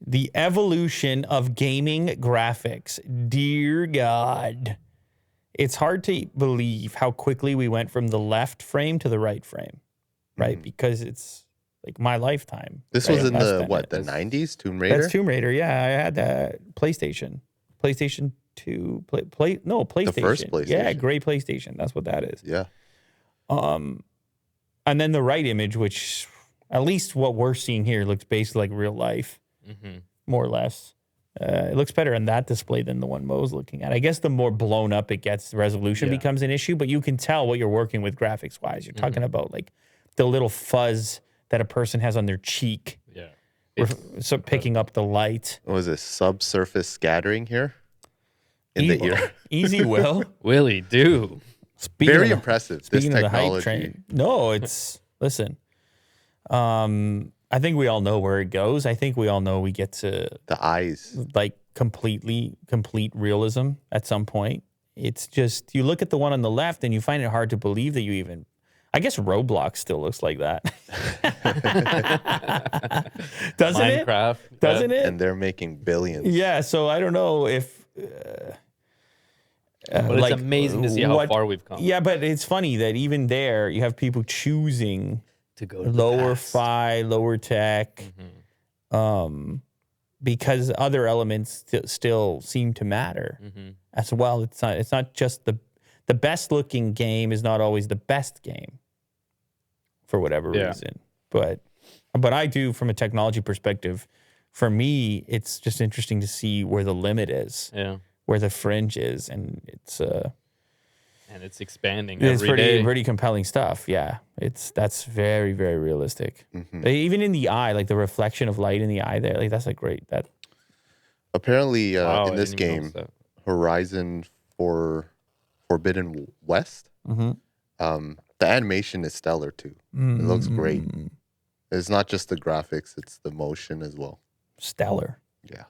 The evolution of gaming graphics. Dear God. It's hard to believe how quickly we went from the left frame to the right frame, right? Because it's like my lifetime. This right? was in the 90s? Tomb Raider? That's Tomb Raider. Yeah, I had that PlayStation 2, PlayStation. The first PlayStation. Yeah, great PlayStation. That's what that is. Yeah. And then the right image, which at least what we're seeing here looks basically like real life, more or less. It looks better on that display than the one Mo's looking at. I guess the more blown up it gets, the resolution becomes an issue, but you can tell what you're working with graphics wise. You're talking about like the little fuzz that a person has on their cheek. Yeah. So picking up the light. What was it? Subsurface scattering here in the ear. Easy, Will. Willie, do. Very impressive. This Speaking of the hype technology. train. No, it's, listen, I think we all know where it goes. I think we all know we get to The eyes. like complete realism at some point. It's just, you look at the one on the left and you find it hard to believe that you even, I guess Roblox still looks like that. Doesn't Minecraft. it? Doesn't it? And they're making billions. Yeah, so I don't know if... but it's amazing to see how far we've come. Yeah, but it's funny that even there, you have people choosing To go to lower fi, lower tech, because other elements still seem to matter as well. It's not just the best looking game is not always the best game for whatever reason. But I do, from a technology perspective, for me, it's just interesting to see where the limit is, where the fringe is, and it's expanding. It's every day. pretty compelling stuff. Yeah, that's very, very realistic. Even in the eye, like the reflection of light in the eye there, like that's a great that. Apparently, Wow, in I this didn't even game, notice that. Horizon Forbidden West, the animation is stellar too. It looks great. It's not just the graphics; it's the motion as well. Stellar. Yeah.